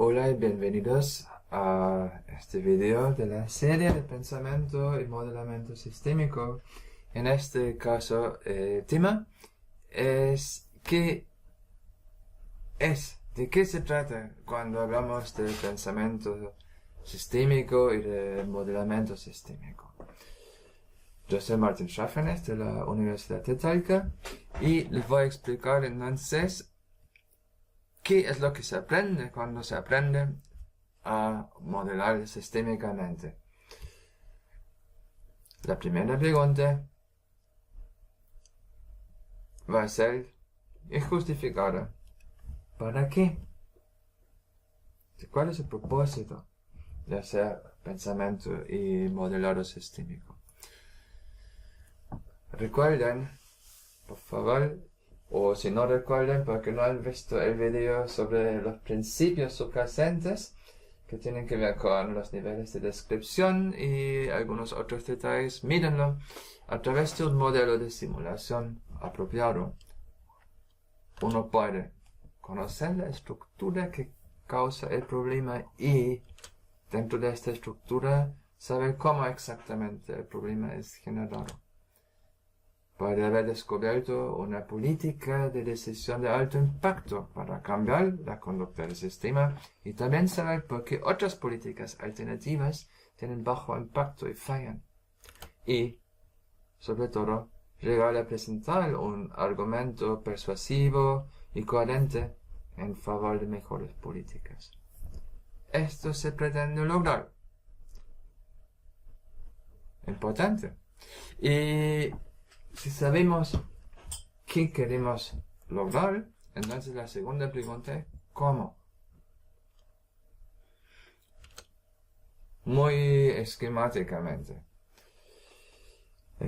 Hola y bienvenidos a este video de la serie de pensamiento y modelamiento sistémico. En este caso, el tema es ¿de qué se trata cuando hablamos de pensamiento sistémico y de modelamiento sistémico? Yo soy Martin Schaffenes de la Universidad de Talca y les voy a explicar entonces qué es lo que se aprende cuando se aprende a modelar sistémicamente. La primera pregunta va a ser justificada. ¿Para qué? ¿Cuál es el propósito de hacer pensamiento y modelado sistémico? Recuerden, por favor, o si no recuerden porque no han visto el video sobre los principios subyacentes que tienen que ver con los niveles de descripción y algunos otros detalles, mírenlo a través de un modelo de simulación apropiado. Uno puede conocer la estructura que causa el problema y dentro de esta estructura saber cómo exactamente el problema es generado. Puede haber descubierto una política de decisión de alto impacto para cambiar la conducta del sistema y también saber por qué otras políticas alternativas tienen bajo impacto y fallan. Y, sobre todo, llegar a presentar un argumento persuasivo y coherente en favor de mejores políticas. Esto se pretende lograr. Importante. Y si sabemos qué queremos lograr, entonces la segunda pregunta es ¿cómo? Muy esquemáticamente.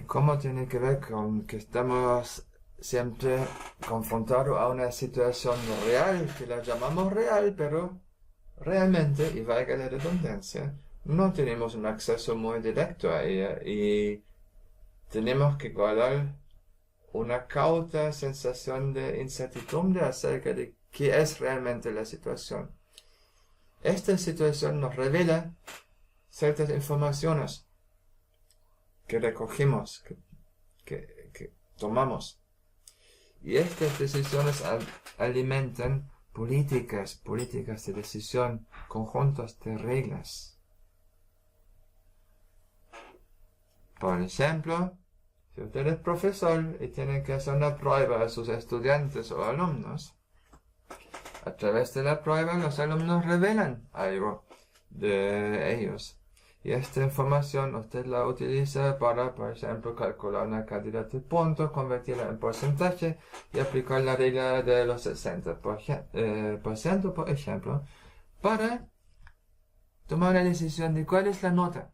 ¿Cómo tiene que ver con que estamos siempre confrontados a una situación real, que la llamamos real, pero realmente, y valga la redundancia, no tenemos un acceso muy directo a ella y tenemos que guardar una cauta sensación de incertidumbre acerca de qué es realmente la situación. Esta situación nos revela ciertas informaciones que recogimos, que tomamos. Y estas decisiones alimentan políticas de decisión, conjuntos de reglas. Por ejemplo, si usted es profesor y tiene que hacer una prueba a sus estudiantes o alumnos, a través de la prueba los alumnos revelan algo de ellos. Y esta información usted la utiliza para, por ejemplo, calcular una cantidad de puntos, convertirla en porcentaje y aplicar la regla de los 60%, por ejemplo, para tomar la decisión de cuál es la nota.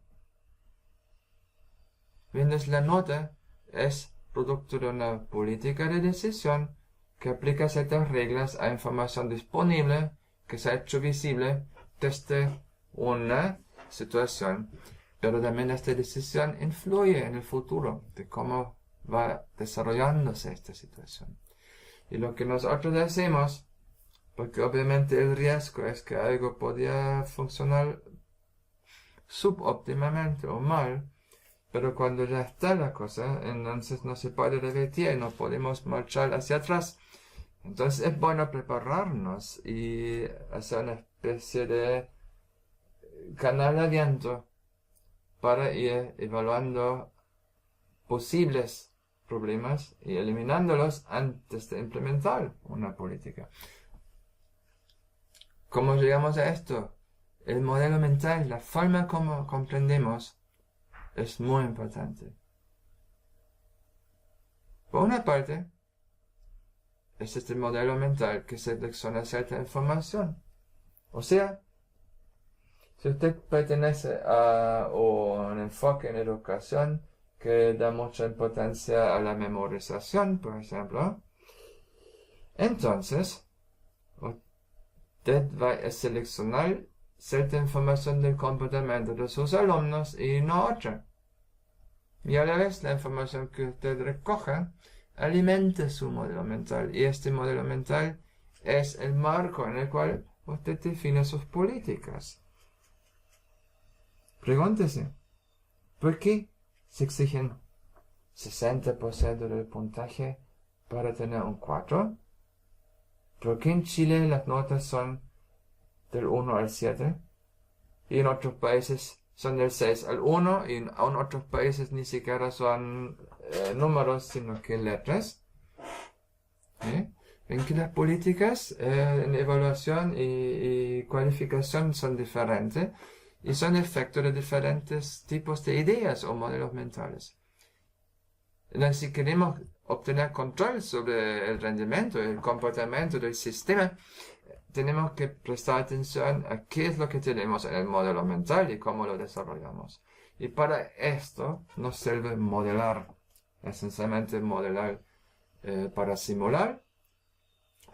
Mientras la nota es producto de una política de decisión que aplica ciertas reglas a información disponible que se ha hecho visible desde una situación, pero también esta decisión influye en el futuro de cómo va desarrollándose esta situación. Y lo que nosotros hacemos, porque obviamente el riesgo es que algo podría funcionar subóptimamente o mal, pero cuando ya está la cosa, entonces no se puede revertir y no podemos marchar hacia atrás. Entonces es bueno prepararnos y hacer una especie de canal abierto para ir evaluando posibles problemas y eliminándolos antes de implementar una política. ¿Cómo llegamos a esto? El modelo mental, la forma como comprendemos, es muy importante. Por una parte, es este modelo mental que selecciona cierta información. O sea, si usted pertenece a un enfoque en educación que da mucha importancia a la memorización, por ejemplo, entonces usted va a seleccionar cierta información del comportamiento de sus alumnos y no otra. Y a la vez la información que usted recoja alimenta su modelo mental y este modelo mental es el marco en el cual usted define sus políticas. Pregúntese, ¿por qué se exigen 60% del puntaje para tener un 4? ¿Por qué en Chile las notas son del 1 al 7? Y en otros países son del 6 al 1, y en otros países ni siquiera son números, sino que letras. Ven que las políticas en evaluación y cualificación son diferentes, y son efectos de diferentes tipos de ideas o modelos mentales. Entonces, si queremos obtener control sobre el rendimiento y el comportamiento del sistema, tenemos que prestar atención a qué es lo que tenemos en el modelo mental y cómo lo desarrollamos. Y para esto nos sirve modelar, esencialmente modelar para simular,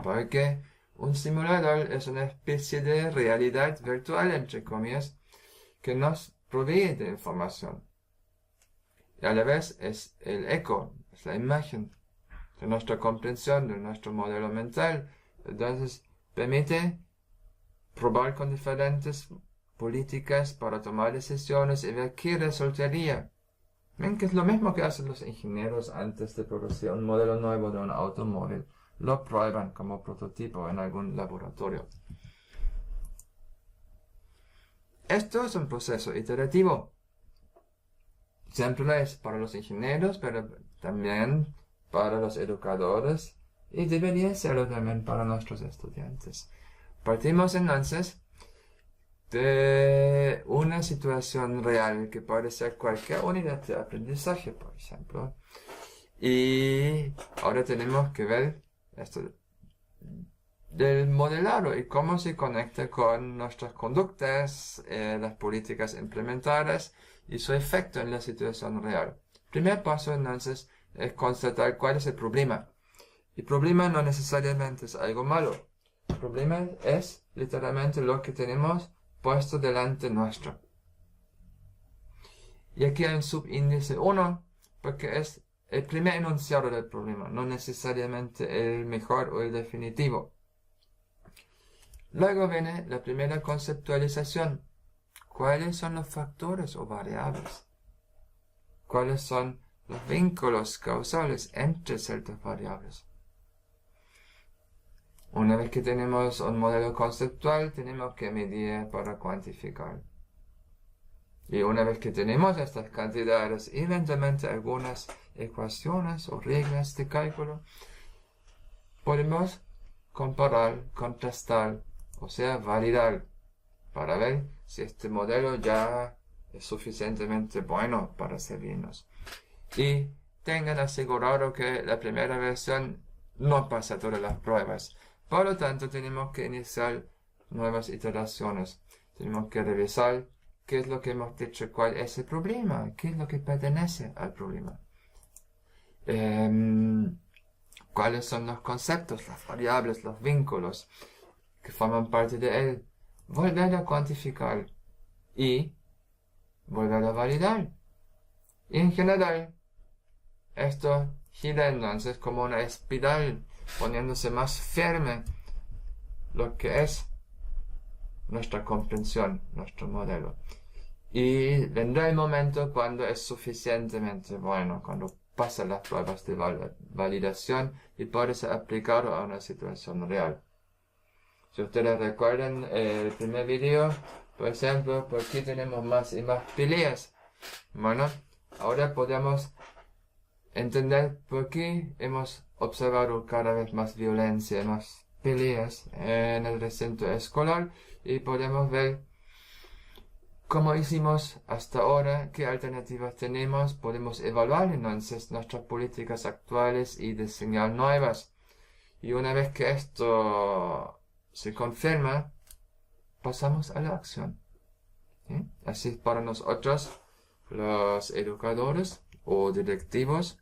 porque un simulador es una especie de realidad virtual, entre comillas, que nos provee de información. Y a la vez es el eco, es la imagen de nuestra comprensión, de nuestro modelo mental. Entonces, permite probar con diferentes políticas para tomar decisiones y ver qué resultaría. Ven que es lo mismo que hacen los ingenieros antes de producir un modelo nuevo de un automóvil. Lo prueban como prototipo en algún laboratorio. Esto es un proceso iterativo. Siempre lo es para los ingenieros, pero también para los educadores, y debería serlo también para nuestros estudiantes. Partimos entonces de una situación real que puede ser cualquier unidad de aprendizaje, por ejemplo. Y ahora tenemos que ver esto del modelado y cómo se conecta con nuestras conductas, las políticas implementadas y su efecto en la situación real. Primer paso entonces es constatar cuál es el problema. El problema no necesariamente es algo malo. El problema es literalmente lo que tenemos puesto delante nuestro. Y aquí hay un subíndice 1, porque es el primer enunciado del problema, no necesariamente el mejor o el definitivo. Luego viene la primera conceptualización. ¿Cuáles son los factores o variables? ¿Cuáles son los vínculos causales entre ciertas variables? Una vez que tenemos un modelo conceptual, tenemos que medir para cuantificar. Y una vez que tenemos estas cantidades, eventualmente algunas ecuaciones o reglas de cálculo, podemos comparar, contrastar, o sea, validar, para ver si este modelo ya es suficientemente bueno para servirnos. Y tengan asegurado que la primera versión no pasa todas las pruebas. Por lo tanto, tenemos que iniciar nuevas iteraciones. Tenemos que revisar qué es lo que hemos dicho, cuál es el problema, qué es lo que pertenece al problema. Cuáles son los conceptos, las variables, los vínculos que forman parte de él. Volver a cuantificar y volver a validar. Y en general, esto gira entonces como una espiral, poniéndose más firme lo que es nuestra comprensión, nuestro modelo. Y vendrá el momento cuando es suficientemente bueno, cuando pasa las pruebas de validación y puede ser aplicado a una situación real. Si ustedes recuerdan el primer video, por ejemplo, ¿por qué tenemos más y más peleas? Bueno, ahora podemos entender por qué hemos observado cada vez más violencia, más peleas en el recinto escolar, y podemos ver cómo hicimos hasta ahora, qué alternativas tenemos, podemos evaluar entonces nuestras políticas actuales y diseñar nuevas. Y una vez que esto se confirma, pasamos a la acción. ¿Sí? Así para nosotros, los educadores o directivos,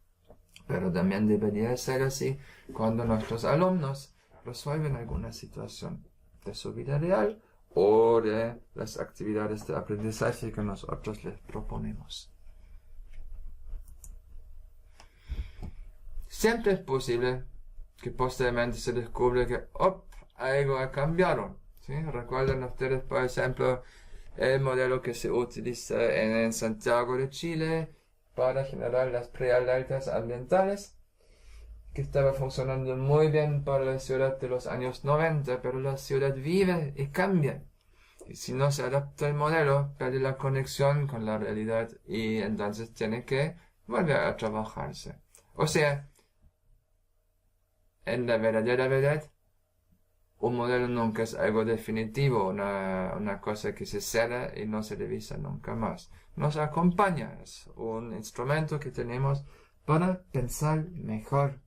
pero también debería ser así cuando nuestros alumnos resuelven alguna situación de su vida real o de las actividades de aprendizaje que nosotros les proponemos. Siempre es posible que posteriormente se descubra que algo ha cambiado, ¿sí? ¿sí? Recuerden ustedes, por ejemplo, el modelo que se utiliza en Santiago de Chile para generar las prealertas ambientales, que estaba funcionando muy bien para la ciudad de los años 90, pero la ciudad vive y cambia. Y si no se adapta el modelo, pierde la conexión con la realidad y entonces tiene que volver a trabajarse. O sea, en la verdadera verdad, un modelo nunca es algo definitivo, una cosa que se cierra y no se revisa nunca más. Nos acompaña, es un instrumento que tenemos para pensar mejor.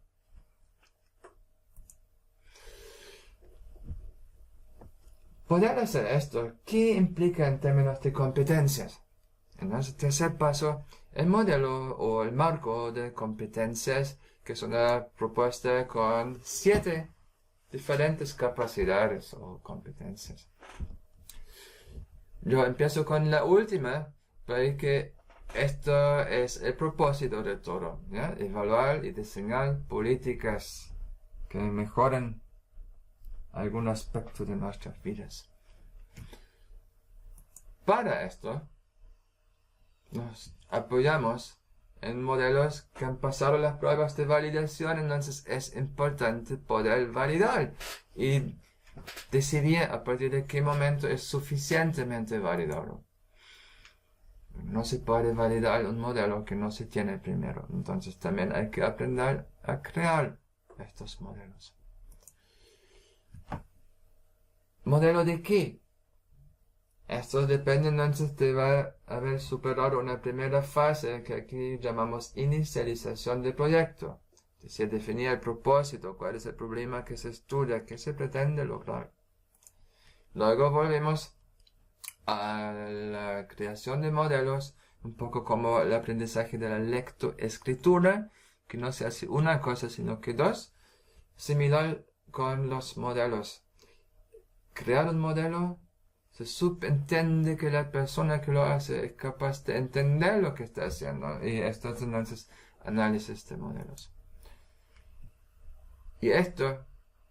Poder hacer esto, ¿qué implica en términos de competencias? En el tercer paso, el modelo o el marco de competencias, que es una propuesta con 7 diferentes capacidades o competencias. Yo empiezo con la última, porque esto es el propósito de todo, ¿ya? Evaluar y diseñar políticas que mejoren algún aspecto de nuestras vidas. Para esto, nos apoyamos en modelos que han pasado las pruebas de validación, entonces es importante poder validar y decidir a partir de qué momento es suficientemente validado. No se puede validar un modelo que no se tiene primero, entonces también hay que aprender a crear estos modelos. ¿Modelo de qué? Esto depende entonces de haber superado una primera fase que aquí llamamos inicialización del proyecto. Es decir, definir el propósito, cuál es el problema que se estudia, qué se pretende lograr. Luego volvemos a la creación de modelos, un poco como el aprendizaje de la lectoescritura, que no se hace una cosa sino que dos. Similar con los modelos. Crear un modelo, se subentiende que la persona que lo hace es capaz de entender lo que está haciendo. Y esto es entonces análisis de modelos. Y esto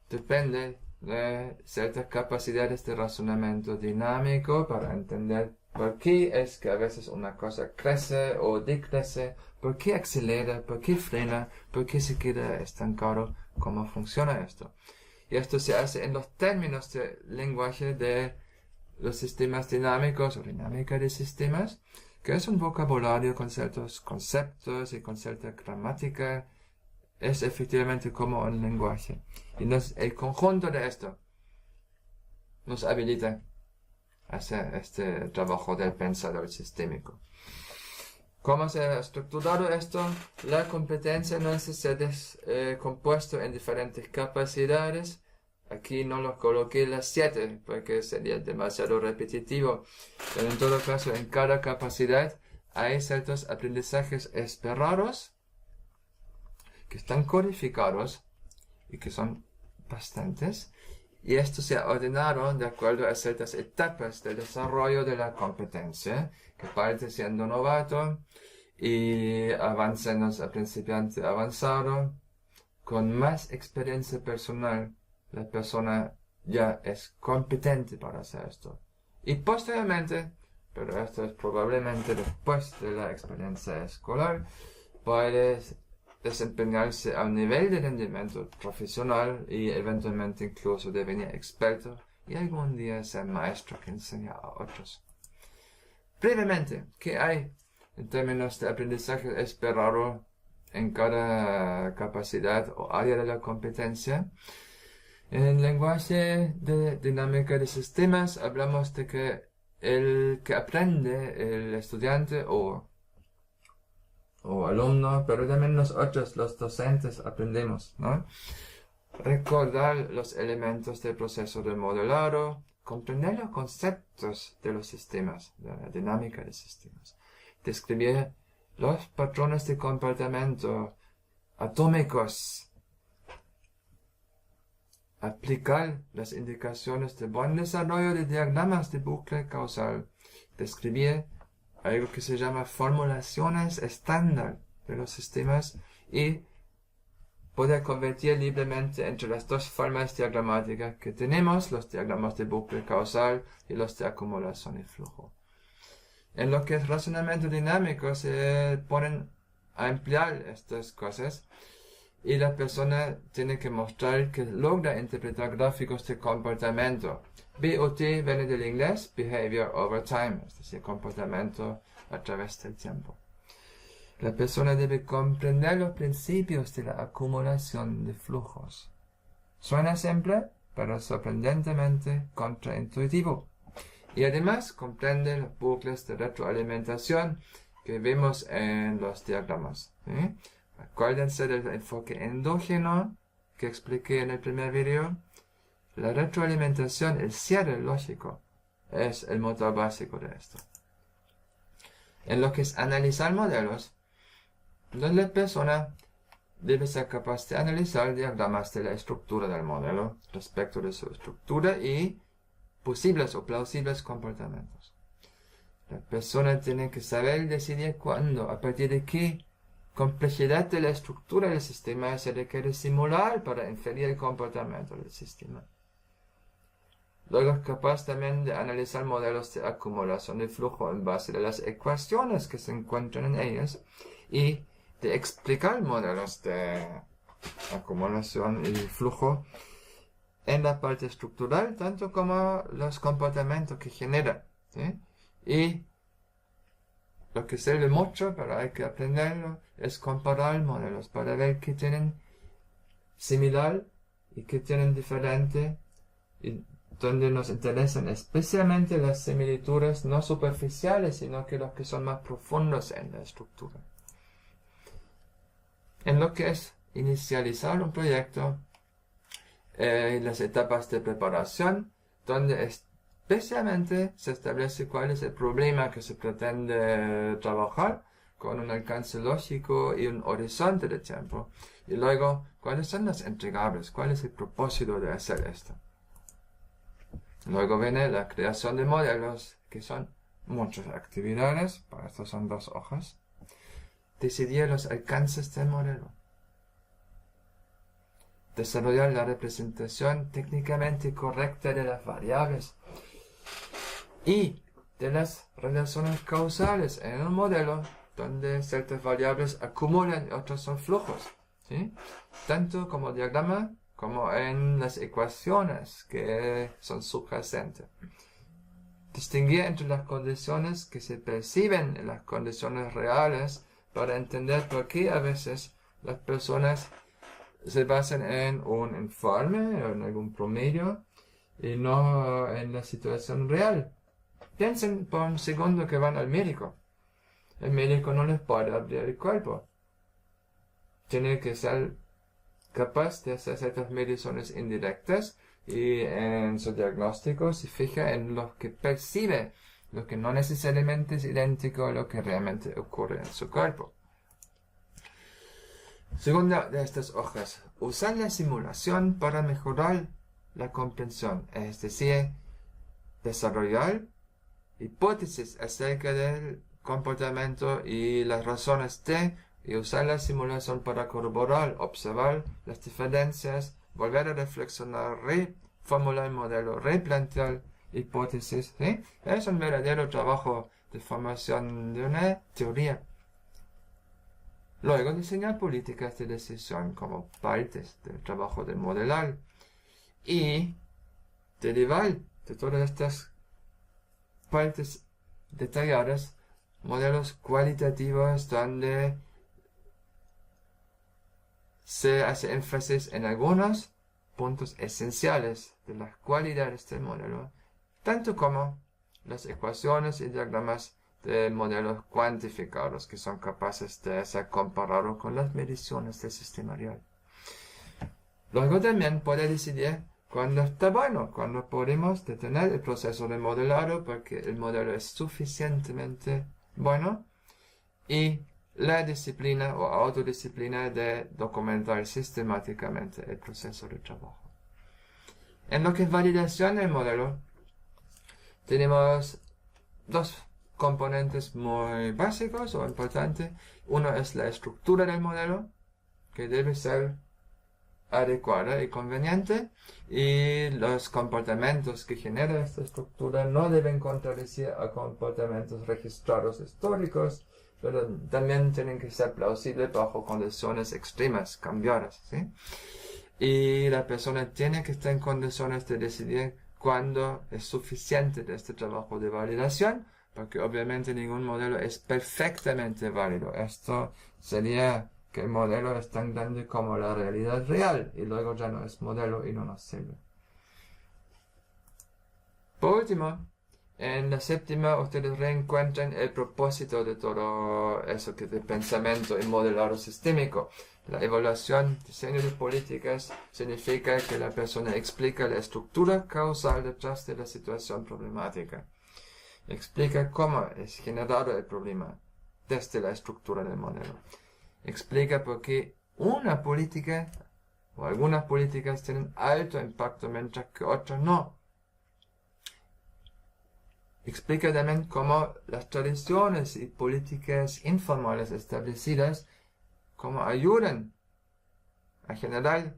depende de ciertas capacidades de razonamiento dinámico para entender por qué es que a veces una cosa crece o decrece, por qué acelera, por qué frena, por qué se queda estancado, cómo funciona esto. Y esto se hace en los términos de lenguaje de los sistemas dinámicos o dinámica de sistemas, que es un vocabulario con ciertos conceptos y con cierta gramática. Es efectivamente como un lenguaje. Y el conjunto de esto nos habilita a hacer este trabajo del pensador sistémico. ¿Cómo se ha estructurado esto? La competencia entonces se ha compuesto en diferentes capacidades. Aquí no los coloqué las 7 porque sería demasiado repetitivo. Pero en todo caso, en cada capacidad hay ciertos aprendizajes esperados que están codificados y que son bastantes. Y esto se ha ordenado de acuerdo a ciertas etapas del desarrollo de la competencia, que parte siendo novato y avanzando a principiante avanzado. Con más experiencia personal, la persona ya es competente para hacer esto. Y posteriormente, pero esto es probablemente después de la experiencia escolar, puede desempeñarse a un nivel de rendimiento profesional y eventualmente incluso devenir experto y algún día ser maestro que enseña a otros. Brevemente, ¿qué hay en términos de aprendizaje esperado en cada capacidad o área de la competencia? En lenguaje de dinámica de sistemas hablamos de que el que aprende, el estudiante o alumno, pero también nosotros, los docentes, aprendemos, ¿no? Recordar los elementos del proceso de modelado, comprender los conceptos de los sistemas, de la dinámica de sistemas, describir los patrones de comportamiento atómicos, aplicar las indicaciones de buen desarrollo de diagramas de bucle causal, describir algo que se llama formulaciones estándar de los sistemas y puede convertir libremente entre las dos formas diagramáticas que tenemos, los diagramas de bucle causal y los de acumulación y flujo. En lo que es razonamiento dinámico se ponen a emplear estas cosas y la persona tiene que mostrar que logra interpretar gráficos de comportamiento. BOT viene del inglés Behavior Over Time, es decir, comportamiento a través del tiempo. La persona debe comprender los principios de la acumulación de flujos. Suena simple, pero sorprendentemente contraintuitivo. Y además comprende los bucles de retroalimentación que vemos en los diagramas. ¿Sí? Acuérdense del enfoque endógeno que expliqué en el primer video. La retroalimentación, el cierre lógico, es el motor básico de esto. En lo que es analizar modelos, la persona debe ser capaz de analizar diagramas de la estructura del modelo respecto de su estructura y posibles o plausibles comportamientos. La persona tiene que saber decidir cuándo, a partir de qué complejidad de la estructura del sistema se requiere simular para inferir el comportamiento del sistema. Luego es capaz también de analizar modelos de acumulación de flujo en base a las ecuaciones que se encuentran en ellas y de explicar modelos de acumulación y flujo en la parte estructural, tanto como los comportamientos que genera. ¿Sí? Y lo que sirve mucho, pero hay que aprenderlo, es comparar modelos para ver qué tienen similar y qué tienen diferente, y donde nos interesan especialmente las similitudes no superficiales, sino que los que son más profundos en la estructura. En lo que es inicializar un proyecto, las etapas de preparación, donde especialmente se establece cuál es el problema que se pretende trabajar, con un alcance lógico y un horizonte de tiempo. Y luego, cuáles son los entregables, cuál es el propósito de hacer esto. Luego viene la creación de modelos, que son muchas actividades, para esto son 2 hojas. Decidir los alcances del modelo. Desarrollar la representación técnicamente correcta de las variables y de las relaciones causales en un modelo donde ciertas variables acumulan y otras son flujos, ¿sí? Tanto como diagrama como en las ecuaciones que son subyacentes. Distinguir entre las condiciones que se perciben y las condiciones reales para entender por qué a veces las personas se basan en un informe o en algún promedio y no en la situación real. Piensen por un segundo que van al médico. El médico no les puede abrir el cuerpo. Tiene que ser capaz de hacer ciertas mediciones indirectas y en su diagnóstico se fija en lo que percibe, lo que no necesariamente es idéntico a lo que realmente ocurre en su cuerpo. Segunda de estas hojas, usar la simulación para mejorar la comprensión, es decir, desarrollar hipótesis acerca del comportamiento y las razones de, y usar la simulación para corroborar, observar las diferencias, volver a reflexionar, reformular el modelo, replantear hipótesis. ¿Sí? Es un verdadero trabajo de formación de una teoría. Luego, diseñar políticas de decisión como partes del trabajo de modelar y derivar de todas estas partes detalladas modelos cualitativos donde se hace énfasis en algunos puntos esenciales de las cualidades del modelo, tanto como las ecuaciones y diagramas de modelos cuantificados que son capaces de ser comparados con las mediciones del sistema real. Luego también puede decidir cuándo está bueno, cuándo podemos detener el proceso de modelado porque el modelo es suficientemente bueno, y la disciplina o autodisciplina de documentar sistemáticamente el proceso de trabajo. En lo que es validación del modelo, tenemos 2 componentes muy básicos o importantes. Uno es la estructura del modelo, que debe ser adecuada y conveniente, y los comportamientos que genera esta estructura no deben contradecir a comportamientos registrados históricos, pero también tienen que ser plausibles bajo condiciones extremas, cambiadas, ¿sí? Y la persona tiene que estar en condiciones de decidir cuándo es suficiente de este trabajo de validación, porque obviamente ningún modelo es perfectamente válido. Esto sería que el modelo es tan grande como la realidad real, y luego ya no es modelo y no nos sirve. Por último, en la séptima ustedes reencuentran el propósito de todo eso que es de pensamiento y modelado sistémico. La evaluación, diseño de políticas, significa que la persona explica la estructura causal detrás de la situación problemática. Explica cómo es generado el problema desde la estructura del modelo. Explica por qué una política o algunas políticas tienen alto impacto mientras que otras no. Explica también cómo las tradiciones y políticas informales establecidas cómo ayudan a generar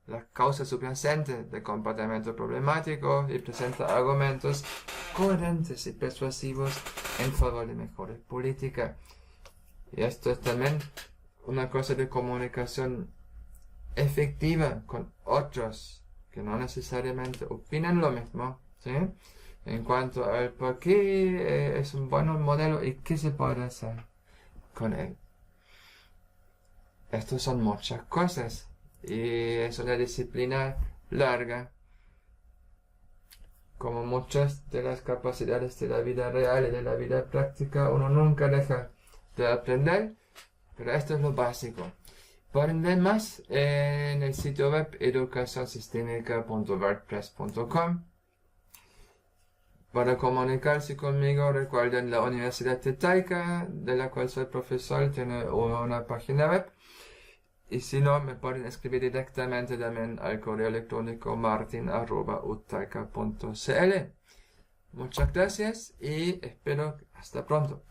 las causas subyacentes del comportamiento problemático y presenta argumentos coherentes y persuasivos en favor de mejores políticas. Y esto es también una cosa de comunicación efectiva con otros que no necesariamente opinan lo mismo, ¿sí? En cuanto al por qué es un buen modelo y qué se puede hacer con él. Estos son muchas cosas y es una disciplina larga. Como muchas de las capacidades de la vida real y de la vida práctica, uno nunca deja de aprender, pero esto es lo básico. Pueden ver más en el sitio web educacionsistemica.wordpress.com. Para comunicarse conmigo, recuerden la Universidad de Taika, de la cual soy profesor, tiene una página web. Y si no, me pueden escribir directamente también al correo electrónico martin@utaika.cl. Muchas gracias y espero hasta pronto.